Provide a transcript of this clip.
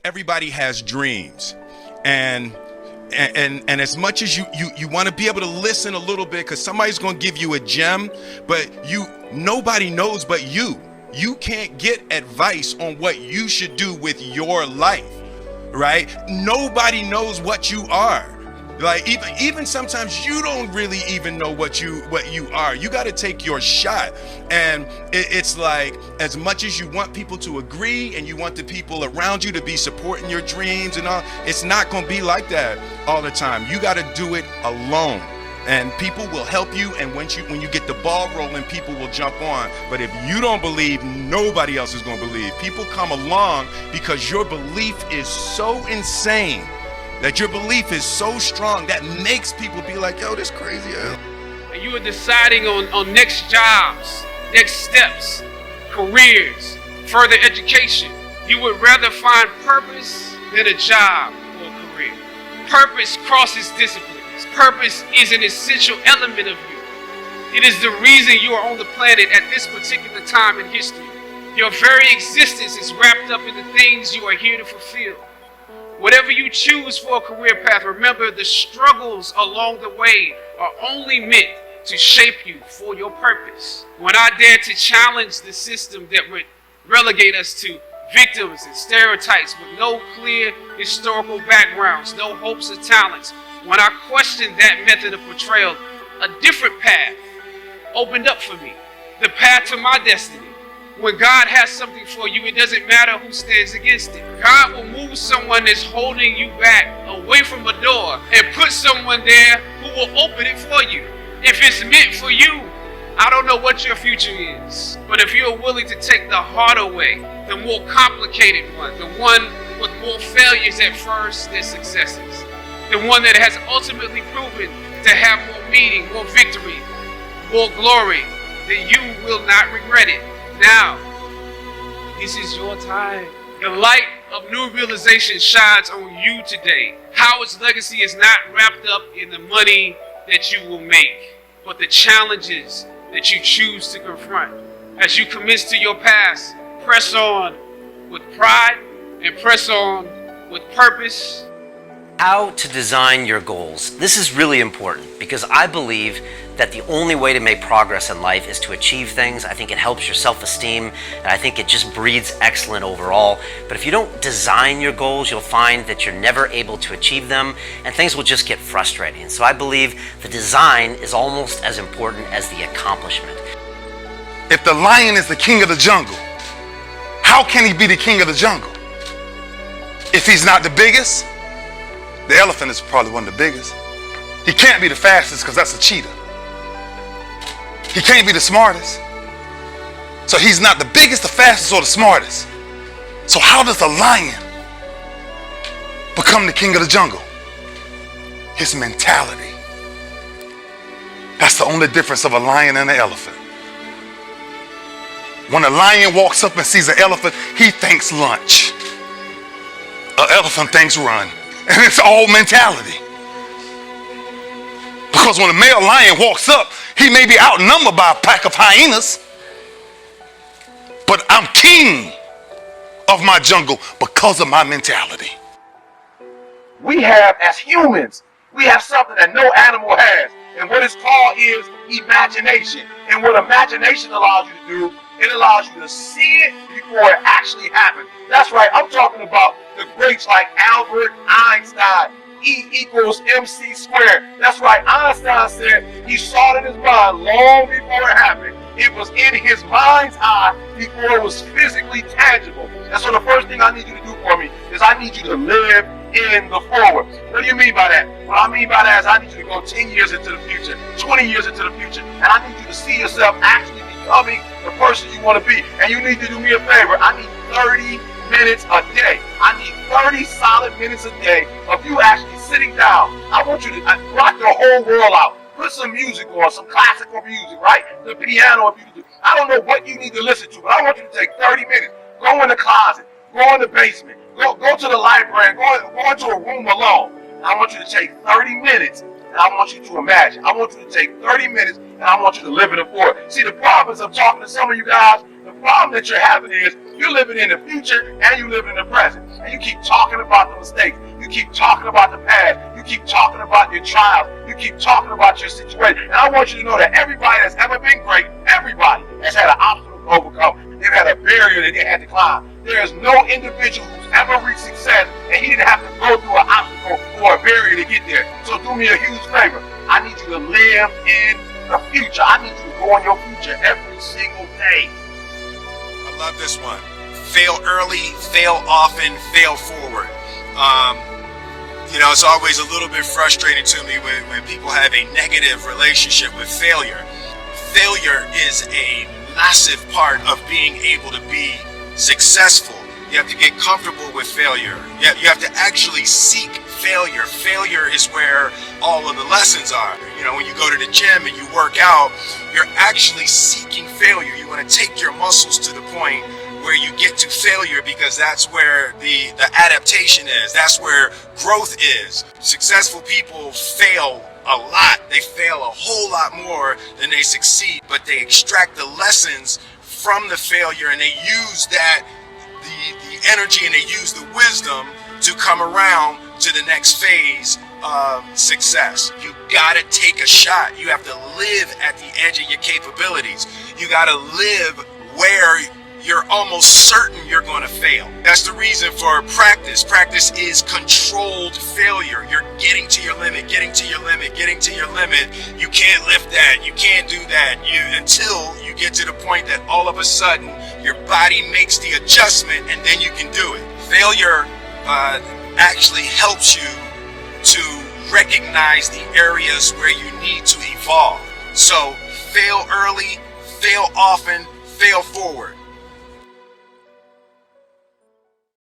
Everybody has dreams, and as much as you want to be able to listen a little bit, because somebody's going to give you a gem, but nobody knows but you can't get advice on what you should do with your life, right? Nobody knows what you are. Like even sometimes you don't really even know what you are. You got to take your shot. And it's like, as much as you want people to agree and you want the people around you to be supporting your dreams and all, it's not going to be like that all the time. You got to do it alone. And people will help you, and when you get the ball rolling, people will jump on. But if you don't believe, nobody else is going to believe. People come along because your belief is so insane, that your belief is so strong, that makes people be like, yo, this crazy. And you are deciding on next jobs, next steps, careers, further education. You would rather find purpose than a job or a career. Purpose crosses disciplines. Purpose is an essential element of you. It is the reason you are on the planet at this particular time in history. Your very existence is wrapped up in the things you are here to fulfill. Whatever you choose for a career path, remember the struggles along the way are only meant to shape you for your purpose. When I dare to challenge the system that would relegate us to victims and stereotypes with no clear historical backgrounds, no hopes or talents, when I questioned that method of portrayal, a different path opened up for me. The path to my destiny. When God has something for you, it doesn't matter who stands against it. God will move someone that's holding you back away from a door and put someone there who will open it for you. If it's meant for you, I don't know what your future is, but if you're willing to take the harder way, the more complicated one, the one with more failures at first than successes, the one that has ultimately proven to have more meaning, more victory, more glory, then you will not regret it. Now, this is your time. The light of new realization shines on you today. Howard's legacy is not wrapped up in the money that you will make, but the challenges that you choose to confront. As you commit to your past, press on with pride and press on with purpose. How to design your goals. This is really important because I believe that the only way to make progress in life is to achieve things. I think it helps your self-esteem, and I think it just breeds excellence overall. But if you don't design your goals, you'll find that you're never able to achieve them, and things will just get frustrating. So I believe the design is almost as important as the accomplishment. If the lion is the king of the jungle, how can he be the king of the jungle? If he's not the biggest, the elephant is probably one of the biggest. He can't be the fastest because that's a cheetah. He can't be the smartest. So he's not the biggest, the fastest, or the smartest. So how does a lion become the king of the jungle? His mentality. That's the only difference of a lion and an elephant. When a lion walks up and sees an elephant, he thinks lunch. An elephant thinks run. And it's all mentality. Because when a male lion walks up, he may be outnumbered by a pack of hyenas, but I'm king of my jungle because of my mentality. We have, as humans, we have something that no animal has. And what it's called is imagination. And what imagination allows you to do, it allows you to see it before it actually happens. That's right, I'm talking about the greats like Albert Einstein. E equals MC squared. That's right, Einstein said he saw it in his mind long before it happened. It was in his mind's eye before it was physically tangible. And so the first thing I need you to do for me is I need you to live in the forward. What do you mean by that? What I mean by that is I need you to go 10 years into the future, 20 years into the future, and I need you to see yourself actually becoming the person you want to be. And you need to do me a favor. I need 30 minutes a day. I need 30 solid minutes a day of you actually sitting down. I want you to rock the whole world out. Put some music on, some classical music, right? The piano if you do. I don't know what you need to listen to, but I want you to take 30 minutes. Go in the closet. Go in the basement. Go to the library. Go into a room alone. And I want you to take 30 minutes and I want you to imagine. I want you to take 30 minutes and I want you to live in the forward. See, the problem is I'm talking to some of you guys. The problem that you're having is you're living in the future and you're living in the present. And you keep about the past. You keep talking about your trials. You keep talking about your situation. And I want you to know that everybody that's ever been great, everybody has had an obstacle to overcome. They've had a barrier that they had to climb. There is no individual who's ever reached success and he didn't have to go through an obstacle or a barrier to get there. So do me a huge favor. I need you to live in the future. I need you to go in your future every single day. I love this one. Fail early, fail often, fail forward. It's always a little bit frustrating to me when people have a negative relationship with failure. Failure is a massive part of being able to be successful. You have to get comfortable with failure. You have to actually seek failure. Failure is where all of the lessons are. When you go to the gym and you work out, you're actually seeking failure. You want to take your muscles to the point where you get to failure, because that's where the adaptation is. That's where growth is. Successful people fail a lot. They fail a whole lot more than they succeed, but they extract the lessons from the failure and they use that, the energy, and they use the wisdom to come around to the next phase of success. You gotta take a shot. You have to live at the edge of your capabilities. You gotta live where you're almost certain you're going to fail. That's the reason for practice. Practice is controlled failure. You're getting to your limit, getting to your limit, getting to your limit. You can't lift that. You can't do that. Until you get to the point that all of a sudden your body makes the adjustment and then you can do it. Failure actually helps you to recognize the areas where you need to evolve. So fail early, fail often, fail forward.